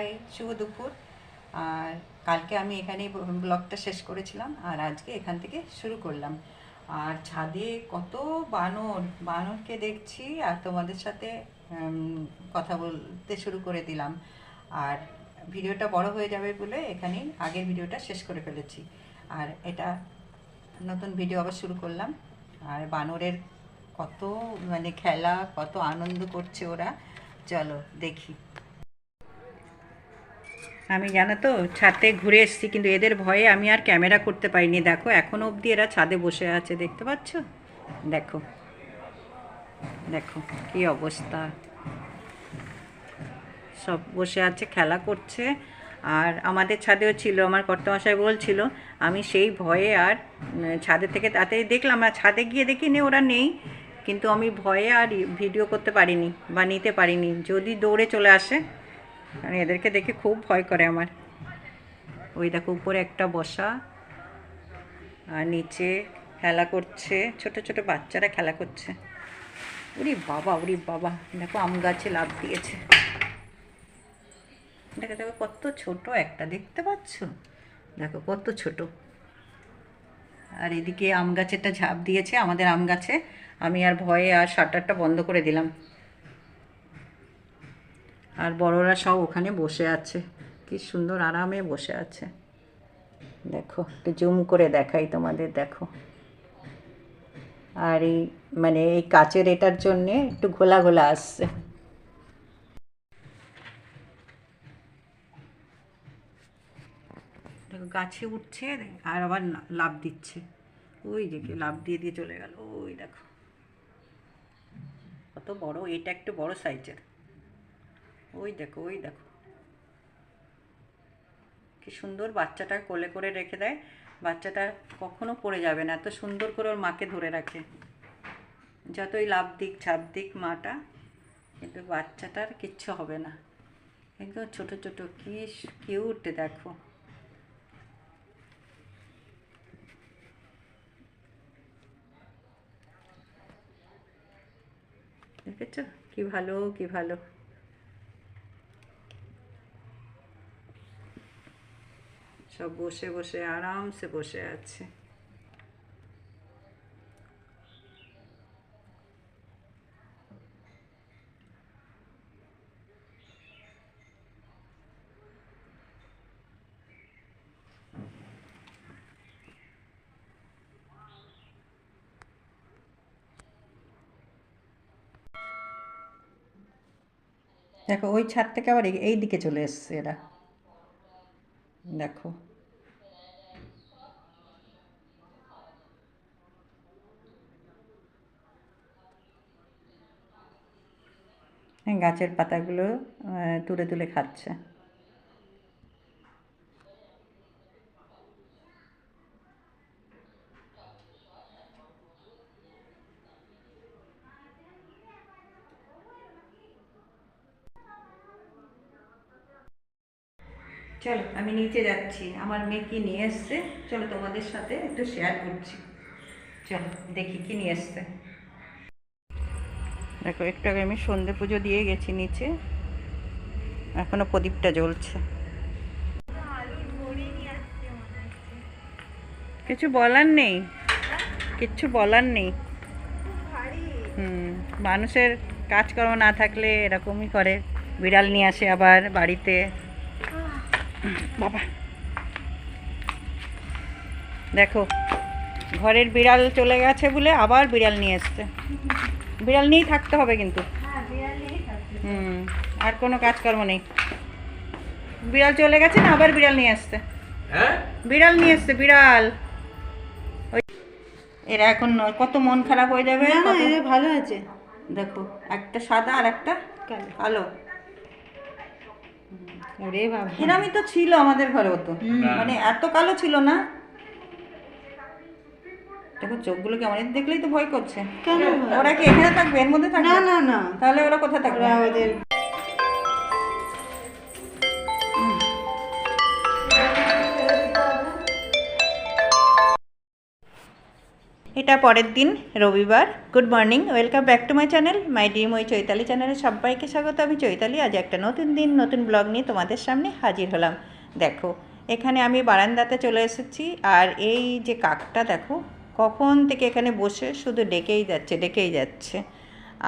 High, শুভ দুপুর। আর কালকে আমি এখানেই ব্লগটা শেষ করেছিলাম, আর আজকে এখান থেকে শুরু করলাম। আর ছাদে কত বানরকে দেখছি, আর তোমাদের সাথে কথা বলতে শুরু করে দিলাম। আর ভিডিওটা বড় হয়ে যাবে বলে এখানেই আগের ভিডিওটা শেষ করে ফেলেছি, আর এটা নতুন ভিডিও আবার শুরু করলাম। আর বানরের কত খেলা, কত আনন্দ করছে ওরা, চলো দেখি। আমি জানো তো ছাদে ঘুরে এসেছি, কিন্তু এদের ভয়ে আমি আর ক্যামেরা করতে পারিনি। দেখো এখনো অবধি এরা ছাদে বসে আছে, দেখতে পাচ্ছ? দেখো দেখো কি অবস্থা, সব বসে আছে, খেলা করছে। আর আমাদের ছাদেও ছিল, আমার কর্তামশাই বলছিল, আমি সেই ভয়ে আর ছাদে থেকে তাড়াতাড়ি দেখলাম, আর ছাদে গিয়ে দেখিনি ওরা নেই, কিন্তু আমি ভয়ে আর ভিডিও করতে পারিনি বা নিতে পারিনি, যদি দৌড়ে চলে আসে। কারণ এদেরকে দেখে খুব ভয় করে আমার। ওই দেখো উপরে একটা বসা, আর নিচে খেলা করছে, ছোট ছোট বাচ্চারা খেলা করছে। উরি বাবা, উরি বাবা, দেখো আম গাছে লাফ দিয়েছে। দেখো দেখো কত ছোট একটা, দেখতে পাচ্ছ? দেখো কত ছোট। আর এদিকে আম গাছেরটা ঝাঁপ দিয়েছে, আমাদের আম গাছে। আমি আর ভয়ে আর শাটারটা বন্ধ করে দিলাম। আর বড়রা সব ওখানে বসে আছে, কি সুন্দর আরামে বসে আছে। দেখো একটু জুম করে দেখাই তোমাদের, দেখো। আর এই এই কাচের এটার জন্যে একটু ঘোলা ঘোলা আসছে। দেখো গাছে উঠছে আর আবার লাফ দিচ্ছে। ওই দেখে লাফ দিয়ে দিয়ে চলে গেল, ওই দেখো কত বড়, এটা একটু বড় সাইজের। ওই দেখো, ওই দেখো কি সুন্দর, বাচ্চাটা কোলে করে রেখে দেয়। বাচ্চাটা কখনো পড়ে যাবে না, এত সুন্দর করে ওর মাকে ধরে রাখে। যতই লাফ দিক ঝাঁপ দিক মাটা, কিন্তু বাচ্চাটার কিচ্ছু হবে না। একদম ছোট ছোট, কি কিউট দেখো। দেখেছ কি ভালো, কি ভালো। সব বসে বসে আরামসে বসে আছে। দেখো ওই ছাদ থেকে আবার এই দিকে চলে এসছে এরা, দেখো। গাছের পাতাগুলো তুলে তুলে খাচ্ছে। চলো আমি নিচে যাচ্ছি, আমার মেয়ে কি নিয়ে এসছে, চলো তোমাদের সাথে একটু শেয়ার করছি। চলো দেখি কি নিয়ে এসছে। দেখো একটু আগে আমি সন্ধে পুজো দিয়ে গেছি নিচে, এখনো প্রদীপটা জ্বলছে। কিছু বলার নেই, কিচ্ছু বলার নেই। মানুষের কাজকর্ম না থাকলে এরকমই করে, বিড়াল নিয়ে আসে আবার বাড়িতে। বাবা দেখো, ঘরের বিড়াল চলে গেছে বলে আবার বিড়াল নিয়ে এসছে। বিড়াল নিয়েই থাকতে হবে কিন্তু। আর কোনো কাজকর্ম নেই। বিড়াল চলে গেছে না, আবার বিড়াল নিয়ে আসছে। বিড়াল নিয়ে এসছে, বিড়াল। ওই এরা এখন কত মন খারাপ হয়ে যাবে। ভালো আছে দেখো, একটা সাদা আর একটা কালো। ওরে বাবা, এরমই তো ছিল আমাদের ঘরেও তো, এত কালো ছিল না। দেখো চোখগুলো কেমন, দেখলেই তো ভয় করছে। কেন ওরা কি এখানে থাকবে, এর মধ্যে থাকবে? না না না, তাহলে ওরা কোথায় থাকবে? ওদের এটা পরের দিন রবিবার। Good morning, welcome back to my channel my dream ওই চৈতালি চ্যানেলে সবাইকে স্বাগত। আমি চৈতালি আজ একটা নতুন দিন নতুন ব্লগ নিয়ে তোমাদের সামনে হাজির হলাম। দেখো এখানে আমি বারান্দাতে চলে এসেছি, আর এই যে কাকটা দেখো কখন থেকে এখানে বসে শুধু ডেকেই যাচ্ছে।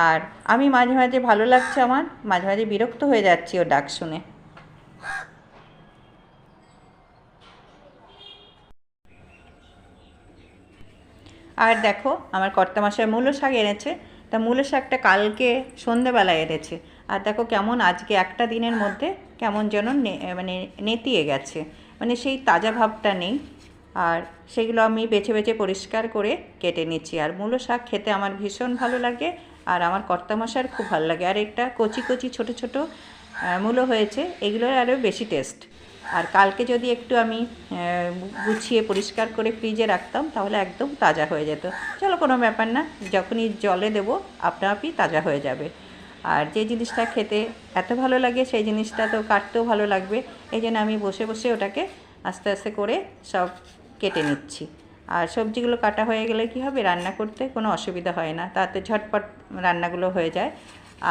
আর আমি মাঝে মাঝে ভালো লাগছে, আমার মাঝে মাঝে বিরক্ত হয়ে যাচ্ছি ও ডাক শুনে। আর দেখো আমার কর্তামশাই মূলো শাক এনেছে, তা মূলো শাকটা কালকে সন্ধেবেলায় এনেছে। আর দেখো কেমন আজকে একটা দিনের মধ্যে কেমন যেন মানে নেতিয়ে গেছে, মানে সেই তাজা ভাবটা নেই। আর সেগুলো আমি বেছে বেছে পরিষ্কার করে কেটে নিচ্ছি। আর মূলো শাক খেতে আমার ভীষণ ভালো লাগে, আর আমার কর্তামশার খুব ভালো লাগে। আর একটা কচি কচি ছোটো ছোটো মূলো হয়েছে, এগুলোর আরও বেশি টেস্ট। আর কালকে যদি একটু আমি গুছিয়ে পরিষ্কার করে ফ্রিজে রাখতাম তাহলে একদম তাজা হয়ে যেত। চলো কোনো ব্যাপার না, যখনই জলে দেবো আপনা আপনি তাজা হয়ে যাবে। আর যে জিনিসটা খেতে এত ভালো লাগে সেই জিনিসটা তো কাটতেও ভালো লাগবে। এই জন্য আমি বসে বসে ওটাকে আস্তে আস্তে করে সব কেটে নিচ্ছি। আর সবজিগুলো কাটা হয়ে গেলে কী হবে, রান্না করতে কোনো অসুবিধা হয় না, তাতে ঝটপট রান্নাগুলো হয়ে যায়।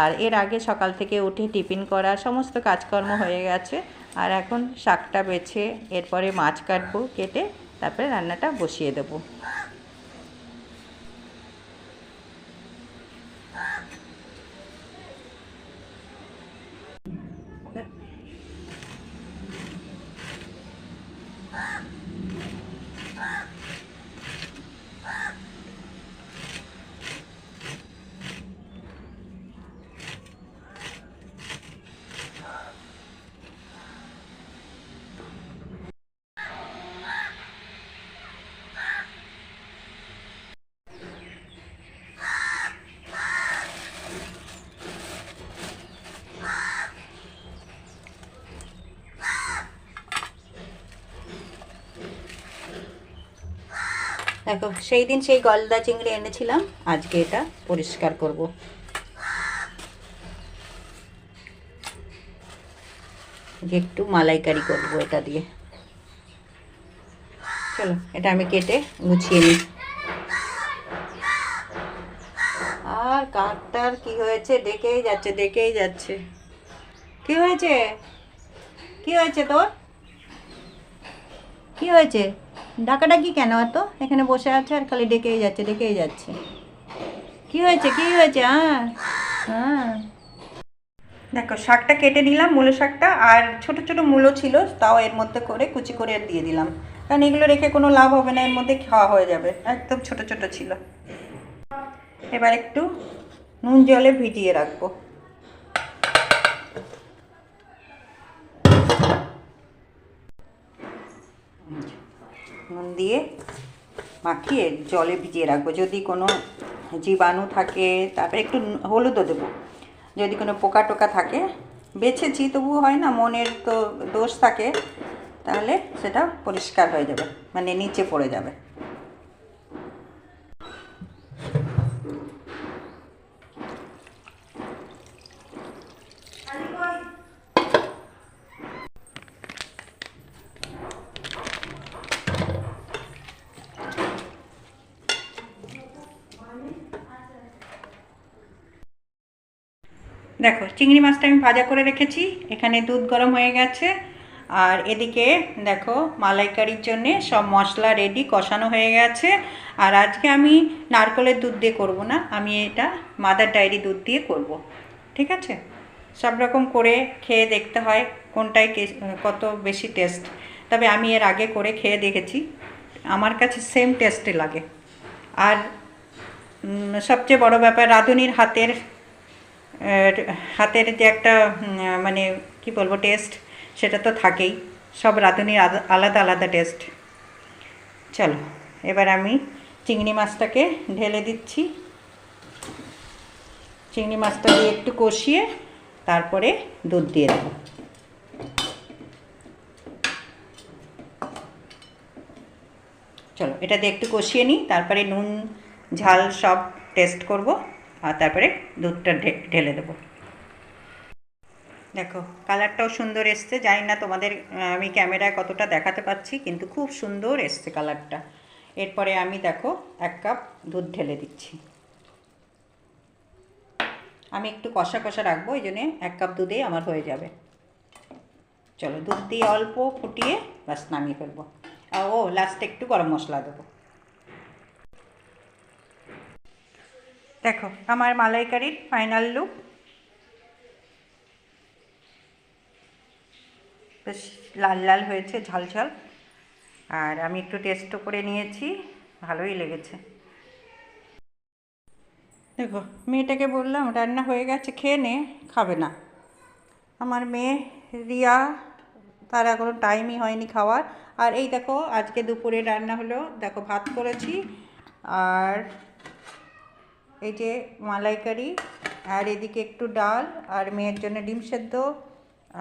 আর এর আগে সকাল থেকে উঠে টিফিন করা সমস্ত কাজকর্ম হয়ে গেছে। আর এখন শাকটা বেছে এরপরে মাছ কাটবো, কেটে তারপরে রান্নাটা বসিয়ে দেবো। দেখো সেই দিন সেই গলদা চিংড়ি এনেছিলাম, আজকে এটা পরিষ্কার করব। একটু মালাইকারি করব এটা দিয়ে। চলো এটা আমি কেটে গুছিয়ে নিই। আর কাকটার কি হয়েছে, ডেকেই যাচ্ছে। কি হয়েছে, কি হয়েছে তোর, কি হয়েছে? ডাকাডাকি কেন? এত এখানে বসে আছে আর খালি ডেকেই যাচ্ছে। কি হয়েছে, কি হয়েছে? হ্যাঁ হ্যাঁ, দেখো শাকটা কেটে নিলাম, মূলো শাকটা। আর ছোট ছোট মূলো ছিল, তাও এর মধ্যে করে কুচি করে দিয়ে দিলাম, কারণ এগুলো রেখে কোনো লাভ হবে না, এর মধ্যে খাওয়া হয়ে যাবে। একদম ছোট ছোট ছিল। এবার একটু নুন জলে ভিজিয়ে রাখবো। নুন দিয়ে মাখিয়ে জলে ভিজিয়ে রাখবো, যদি কোনো জীবাণু থাকে। তারপরে একটু হলুদও দেবো, যদি কোনো পোকা টোকা থাকে। বেছেছি তবুও হয় না, মনের তো দোষ থাকে, তাহলে সেটা পরিষ্কার হয়ে যাবে, মানে নিচে পড়ে যাবে। দেখো চিংড়ি মাছটা আমি ভাজা করে রেখেছি, এখানে দুধ গরম হয়ে গেছে। আর এদিকে দেখো মালাইকারির জন্যে সব মশলা রেডি, কষানো হয়ে গেছে। আর আজকে আমি নারকেলের দুধ দিয়ে করব না, আমি এটা মাদার ডায়েরি দুধ দিয়ে করব। ঠিক আছে, সব রকম করে খেয়ে দেখতে হয় কোনটায় কত বেশি টেস্ট। তবে আমি এর আগে করে খেয়ে দেখেছি, আমার কাছে সেম টেস্টে লাগে। আর সবচেয়ে বড় ব্যাপার রাঁধুনির হাতের যে একটা মানে কি বলবো টেস্ট, সেটা তো থাকেই। সব রাঁধুনির আলাদা আলাদা টেস্ট। চলো এবার আমি চিংড়ি মাছটাকে ঢেলে দিচ্ছি। চিংড়ি মাছটা দিয়ে একটু কষিয়ে তারপরে দুধ দিয়ে দেবো। চলো এটা দিয়ে একটু কষিয়ে নিই, তারপরে নুন ঝাল সব টেস্ট করব, আর তারপরে দুধটা ঢেলে দেবো। দেখো কালারটাও সুন্দর এসছে, জানি না তোমাদের আমি ক্যামেরায় কতটা দেখাতে পাচ্ছি, কিন্তু খুব সুন্দর এসছে কালারটা। এরপরে আমি দেখো 1 কাপ দুধ ঢেলে দিচ্ছি। আমি একটু কষা কষা রাখবো, এই জন্যে 1 কাপ দুধেই আমার হয়ে যাবে। চলো দুধ দিয়ে অল্প ফুটিয়ে বাস নামিয়ে ফেলবো। ও লাস্টে একটু গরম মশলা দেবো। দেখো আমার মালাইকারির ফাইনাল লুক। বেশ লাল লাল হয়েছে, ঝাল ঝাল। আর আমি একটু টেস্টও করে নিয়েছি, ভালোই লেগেছে। দেখো মেয়েটাকে বললাম রান্না হয়ে গেছে, খেয়ে নে, খাবে না। আমার মেয়ে রিয়া, তার এখনো টাইমই হয়নি খাওয়ার। আর এই দেখো আজকে দুপুরে রান্না হলো, দেখো ভাত করেছি, আর এই যে মালাইকারি, আর এদিকে একটু ডাল, আর মেয়ের জন্য ডিম সেদ্ধ,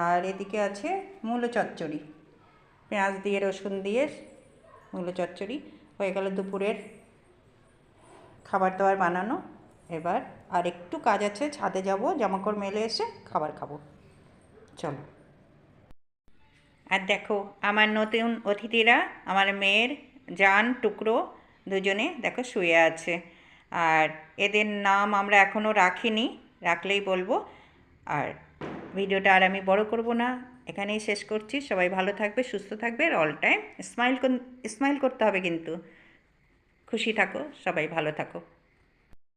আর এদিকে আছে মূলো চচ্চড়ি, পেঁয়াজ দিয়ে রসুন দিয়ে মূলো চচ্চড়ি। হয়ে গেল দুপুরের খাবার দাবার বানানো। এবার আর একটু কাজ আছে, ছাদে যাব, জামাকাপড় মেলে এসে খাবার খাবো। চলো। আর দেখো আমার নতুন অতিথিরা, আমার মেয়ের জান টুকরো দুজনে দেখো শুয়ে আছে। আর এদের নাম আমরা এখনও রাখিনি, রাখলেই বলবো। আর ভিডিওটা আর আমি বড় করব না, এখানেই শেষ করছি। সবাই ভালো থাকবে, সুস্থ থাকবে, আর অল টাইম স্মাইল করতে হবে কিন্তু। খুশি থাকো, সবাই ভালো থাকো।